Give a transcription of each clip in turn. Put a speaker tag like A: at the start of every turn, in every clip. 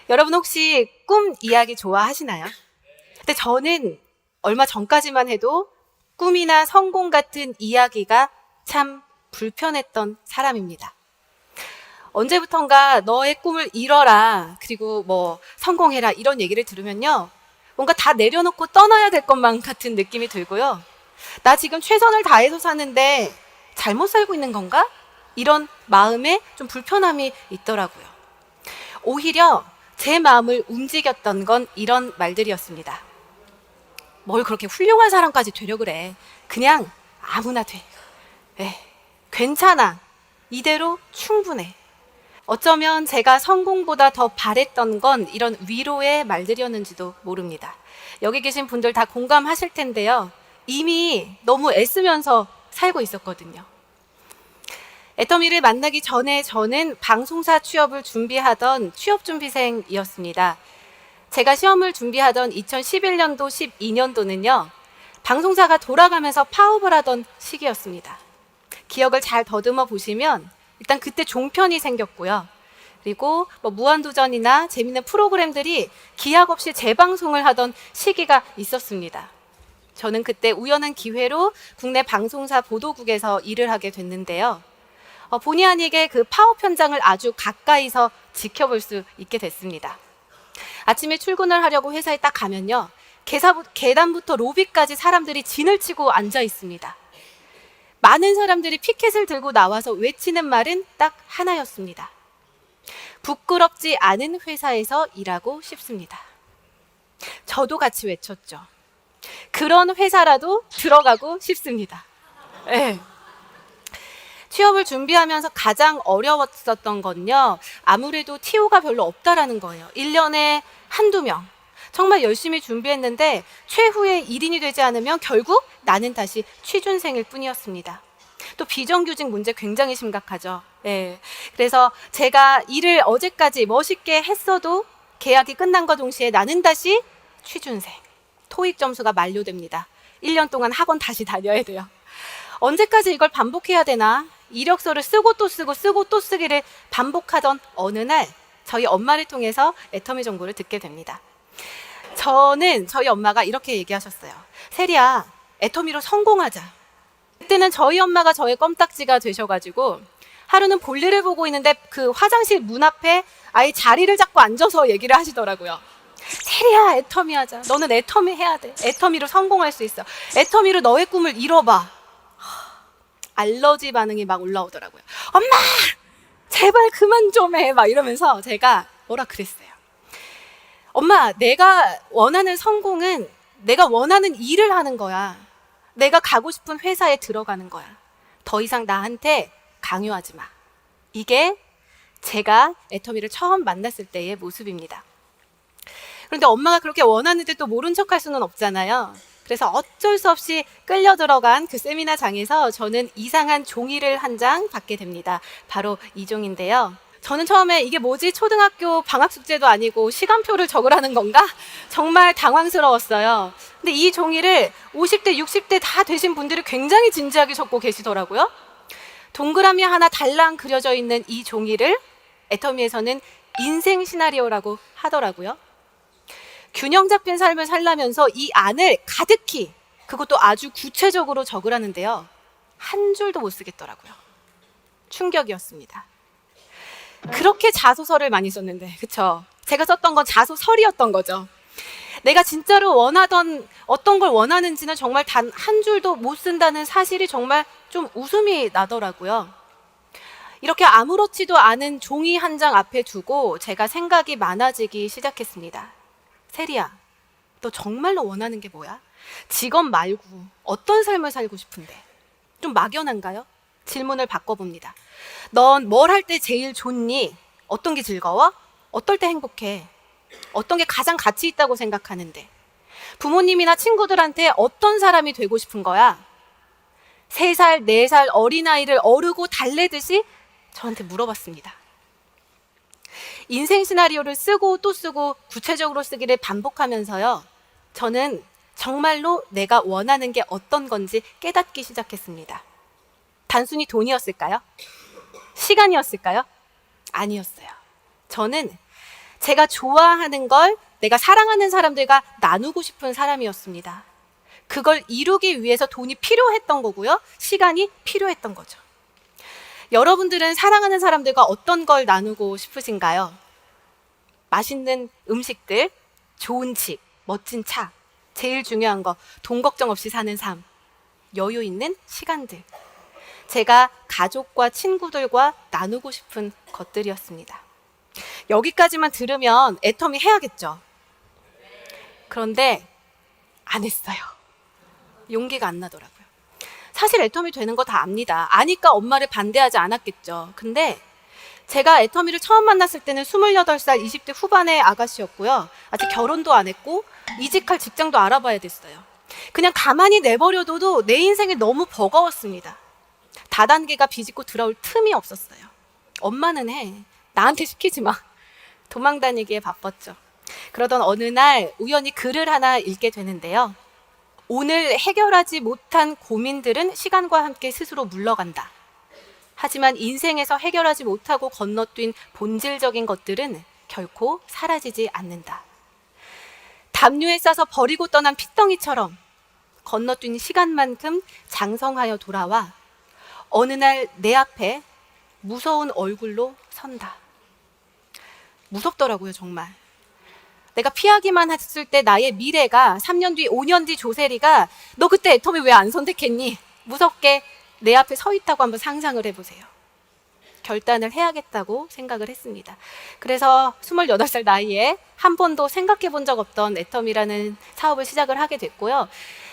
A: 여러분 혹시 꿈 이야기 좋아하시나요? 근데 저는 얼마 전까지만 해도 꿈이나 성공 같은 이야기가 참 불편했던 사람입니다. 언제부턴가 너의 꿈을 이뤄라, 그리고 뭐 성공해라 이런 얘기를 들으면요, 뭔가 다 내려놓고 떠나야 될 것만 같은 느낌이 들고요. 나 지금 최선을 다해서 사는데 잘못 살고 있는 건가? 이런 마음에 좀 불편함이 있더라고요. 오히려 제 마음을 움직였던 건 이런 말들이었습니다. 뭘 그렇게 훌륭한 사람까지 되려 그래. 그냥 아무나 돼. 괜찮아. 이대로 충분해. 어쩌면 제가 성공보다 더 바랬던 건 이런 위로의 말들이었는지도 모릅니다. 여기 계신 분들 다 공감하실 텐데요. 이미 너무 애쓰면서 살고 있었거든요. 애터미를 만나기 전에 저는 방송사 취업을 준비하던 취업준비생이었습니다. 제가 시험을 준비하던 2011년도, 12년도는요, 방송사가 돌아가면서 파업을 하던 시기였습니다. 기억을 잘 더듬어 보시면 일단 그때 종편이 생겼고요. 그리고 뭐 무한도전이나 재밌는 프로그램들이 기약 없이 재방송을 하던 시기가 있었습니다. 저는 그때 우연한 기회로 국내 방송사 보도국에서 일을 하게 됐는데요. 본의 아니게 그 파업 현장을 아주 가까이서 지켜볼 수 있게 됐습니다. 아침에 출근을 하려고 회사에 딱 가면요, 계단부터 로비까지 사람들이 진을 치고 앉아 있습니다. 많은 사람들이 피켓을 들고 나와서 외치는 말은 딱 하나였습니다. 부끄럽지 않은 회사에서 일하고 싶습니다. 저도 같이 외쳤죠. 그런 회사라도 들어가고 싶습니다. 네. 취업을 준비하면서 가장 어려웠었던 건요, 아무래도 TO가 별로 없다라는 거예요. 1년에 한두 명. 정말 열심히 준비했는데 최후의 1인이 되지 않으면 결국 나는 다시 취준생일 뿐이었습니다. 또 비정규직 문제 굉장히 심각하죠. 그래서 제가 일을 어제까지 멋있게 했어도 계약이 끝난과 동시에 나는 다시 취준생. 토익 점수가 만료됩니다. 1년 동안 학원 다시 다녀야 돼요. 언제까지 이걸 반복해야 되나? 이력서를 쓰고 또 쓰고 쓰고 또 쓰기를 반복하던 어느 날 저희 엄마를 통해서 애터미 정보를 듣게 됩니다. 저희 엄마가 이렇게 얘기하셨어요. 세리야, 애터미로 성공하자. 그때는 저희 엄마가 저의 껌딱지가 되셔가지고 하루는 볼일을 보고 있는데 그 화장실 문 앞에 아예 자리를 잡고 앉아서 얘기를 하시더라고요. 세리야, 애터미 하자. 너는 애터미 해야 돼. 애터미로 성공할 수 있어. 애터미로 너의 꿈을 이뤄봐. 알러지 반응이 막 올라오더라고요. 엄마! 제발 그만 좀 해! 막 이러면서 제가 뭐라 그랬어요. 엄마, 내가 원하는 성공은 내가 원하는 일을 하는 거야. 내가 가고 싶은 회사에 들어가는 거야. 더 이상 나한테 강요하지 마. 이게 제가 애터미를 처음 만났을 때의 모습입니다. 그런데 엄마가 그렇게 원하는데 또 모른 척 할 수는 없잖아요. 그래서 어쩔 수 없이 끌려 들어간 그 세미나장에서 저는 이상한 종이를 한 장 받게 됩니다. 바로 이 종인데요. 저는 처음에 이게 뭐지? 초등학교 방학 숙제도 아니고 시간표를 적으라는 건가? 정말 당황스러웠어요. 근데 이 종이를 50대, 60대 다 되신 분들이 굉장히 진지하게 적고 계시더라고요. 동그라미 하나 달랑 그려져 있는 이 종이를 애터미에서는 인생 시나리오라고 하더라고요. 균형 잡힌 삶을 살려면서 이 안을 가득히, 그것도 아주 구체적으로 적으라는데요, 한 줄도 못 쓰겠더라고요. 충격이었습니다. 그렇게 자소서를 많이 썼는데, 그쵸? 제가 썼던 건 자소설이었던 거죠. 내가 진짜로 원하던 어떤 걸 원하는지는 정말 단 한 줄도 못 쓴다는 사실이 정말 좀 웃음이 나더라고요. 이렇게 아무렇지도 않은 종이 한 장 앞에 두고 제가 생각이 많아지기 시작했습니다. 세리야, 너 정말로 원하는 게 뭐야? 직업 말고 어떤 삶을 살고 싶은데? 좀 막연한가요? 질문을 바꿔봅니다. 넌 뭘 할 때 제일 좋니? 어떤 게 즐거워? 어떨 때 행복해? 어떤 게 가장 가치 있다고 생각하는데? 부모님이나 친구들한테 어떤 사람이 되고 싶은 거야? 3살, 4살 어린아이를 어르고 달래듯이 저한테 물어봤습니다. 인생 시나리오를 쓰고 또 쓰고 구체적으로 쓰기를 반복하면서요, 저는 정말로 내가 원하는 게 어떤 건지 깨닫기 시작했습니다. 단순히 돈이었을까요? 시간이었을까요? 아니었어요. 저는 제가 좋아하는 걸 내가 사랑하는 사람들과 나누고 싶은 사람이었습니다. 그걸 이루기 위해서 돈이 필요했던 거고요. 시간이 필요했던 거죠. 여러분들은 사랑하는 사람들과 어떤 걸 나누고 싶으신가요? 맛있는 음식들, 좋은 집, 멋진 차, 제일 중요한 거, 돈 걱정 없이 사는 삶, 여유 있는 시간들. 제가 가족과 친구들과 나누고 싶은 것들이었습니다. 여기까지만 들으면 애터미 해야겠죠. 그런데 안 했어요. 용기가 안 나더라고요. 사실 애터미 되는 거 다 압니다. 아니까 엄마를 반대하지 않았겠죠. 근데 제가 애터미를 처음 만났을 때는 28살 20대 후반의 아가씨였고요. 아직 결혼도 안 했고 이직할 직장도 알아봐야 됐어요. 그냥 가만히 내버려둬도 내 인생이 너무 버거웠습니다. 다단계가 비집고 들어올 틈이 없었어요. 엄마는 해. 나한테 시키지 마. 도망 다니기에 바빴죠. 그러던 어느 날 우연히 글을 하나 읽게 되는데요. 오늘 해결하지 못한 고민들은 시간과 함께 스스로 물러간다. 하지만 인생에서 해결하지 못하고 건너뛴 본질적인 것들은 결코 사라지지 않는다. 담요에 싸서 버리고 떠난 핏덩이처럼 건너뛴 시간만큼 장성하여 돌아와 어느 날 내 앞에 무서운 얼굴로 선다. 무섭더라고요, 정말. 내가 피하기만 했을 때 나의 미래가 3년 뒤, 5년 뒤 조세리가 너 그때 애터미 왜 안 선택했니? 무섭게 내 앞에 서 있다고 한번 상상을 해보세요. 결단을 해야겠다고 생각을 했습니다. 그래서 28살 나이에 한 번도 생각해 본 적 없던 애터미라는 사업을 시작을 하게 됐고요.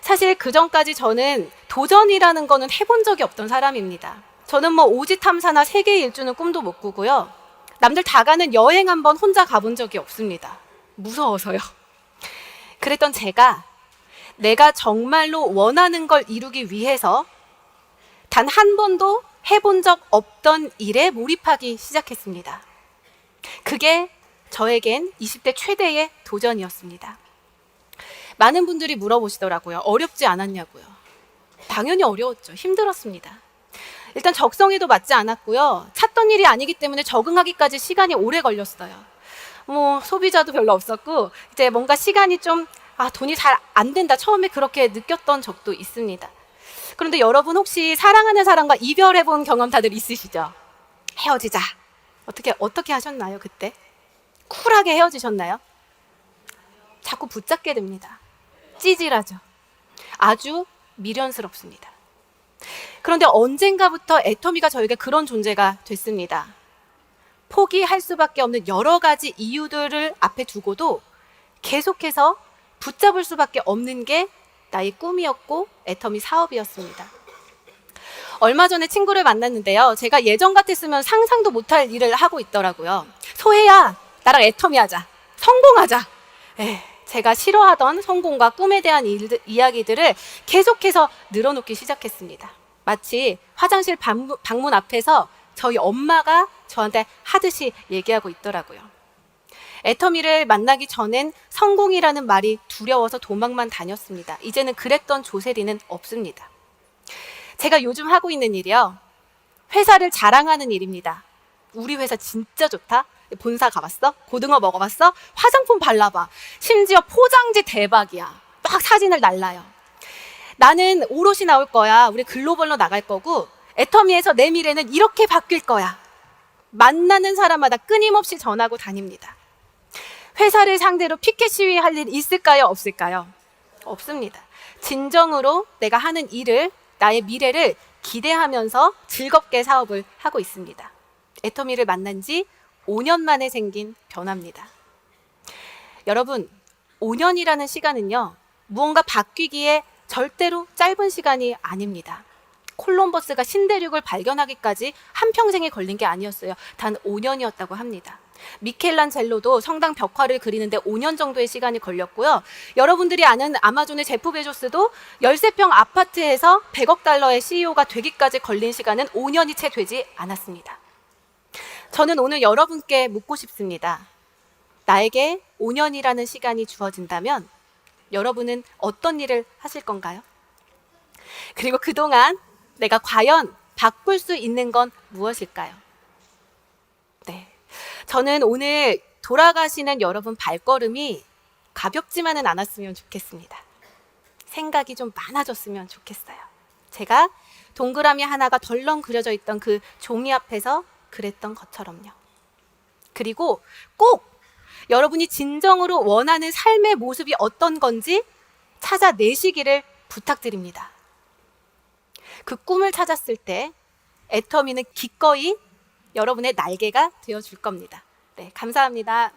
A: 사실 그 전까지 저는 도전이라는 거는 해본 적이 없던 사람입니다. 저는 뭐 오지 탐사나 세계 일주는 꿈도 못 꾸고요. 남들 다 가는 여행 한번 혼자 가본 적이 없습니다. 무서워서요. 그랬던 제가 내가 정말로 원하는 걸 이루기 위해서 단 한 번도 해본 적 없던 일에 몰입하기 시작했습니다. 그게 저에겐 20대 최대의 도전이었습니다. 많은 분들이 물어보시더라고요. 어렵지 않았냐고요. 당연히 어려웠죠. 힘들었습니다. 일단 적성에도 맞지 않았고요. 찾던 일이 아니기 때문에 적응하기까지 시간이 오래 걸렸어요. 소비자도 별로 없었고 이제 뭔가 시간이 좀 돈이 잘 안 된다. 처음에 그렇게 느꼈던 적도 있습니다. 그런데 여러분 혹시 사랑하는 사람과 이별해본 경험 다들 있으시죠? 헤어지자. 어떻게 하셨나요, 그때? 쿨하게 헤어지셨나요? 자꾸 붙잡게 됩니다. 찌질하죠. 아주 미련스럽습니다. 그런데 언젠가부터 애터미가 저에게 그런 존재가 됐습니다. 포기할 수밖에 없는 여러 가지 이유들을 앞에 두고도 계속해서 붙잡을 수밖에 없는 게 나의 꿈이었고 애터미 사업이었습니다. 얼마 전에 친구를 만났는데요. 제가 예전 같았으면 상상도 못할 일을 하고 있더라고요. 소혜야, 나랑 애터미 하자. 성공하자. 제가 싫어하던 성공과 꿈에 대한 이야기들을 계속해서 늘어놓기 시작했습니다. 마치 화장실 방문 앞에서 저희 엄마가 저한테 하듯이 얘기하고 있더라고요. 애터미를 만나기 전엔 성공이라는 말이 두려워서 도망만 다녔습니다. 이제는 그랬던 조세리는 없습니다. 제가 요즘 하고 있는 일이요. 회사를 자랑하는 일입니다. 우리 회사 진짜 좋다. 본사 가봤어? 고등어 먹어봤어? 화장품 발라봐. 심지어 포장지 대박이야. 막 사진을 날라요. 나는 오롯이 나올 거야. 우리 글로벌로 나갈 거고 애터미에서 내 미래는 이렇게 바뀔 거야. 만나는 사람마다 끊임없이 전하고 다닙니다. 회사를 상대로 피켓 시위할 일 있을까요? 없을까요? 없습니다. 진정으로 내가 하는 일을, 나의 미래를 기대하면서 즐겁게 사업을 하고 있습니다. 애터미를 만난 지 5년 만에 생긴 변화입니다. 여러분, 5년이라는 시간은요, 무언가 바뀌기에 절대로 짧은 시간이 아닙니다. 콜럼버스가 신대륙을 발견하기까지 한평생이 걸린 게 아니었어요. 단 5년이었다고 합니다. 미켈란젤로도 성당 벽화를 그리는데 5년 정도의 시간이 걸렸고요. 여러분들이 아는 아마존의 제프 베조스도 13평 아파트에서 100억 달러의 CEO가 되기까지 걸린 시간은 5년이 채 되지 않았습니다. 저는 오늘 여러분께 묻고 싶습니다. 나에게 5년이라는 시간이 주어진다면 여러분은 어떤 일을 하실 건가요? 그리고 그동안 내가 과연 바꿀 수 있는 건 무엇일까요? 네. 저는 오늘 돌아가시는 여러분 발걸음이 가볍지만은 않았으면 좋겠습니다. 생각이 좀 많아졌으면 좋겠어요. 제가 동그라미 하나가 덜렁 그려져 있던 그 종이 앞에서 그랬던 것처럼요. 그리고 꼭 여러분이 진정으로 원하는 삶의 모습이 어떤 건지 찾아내시기를 부탁드립니다. 그 꿈을 찾았을 때 애터미는 기꺼이 여러분의 날개가 되어줄 겁니다. 네, 감사합니다.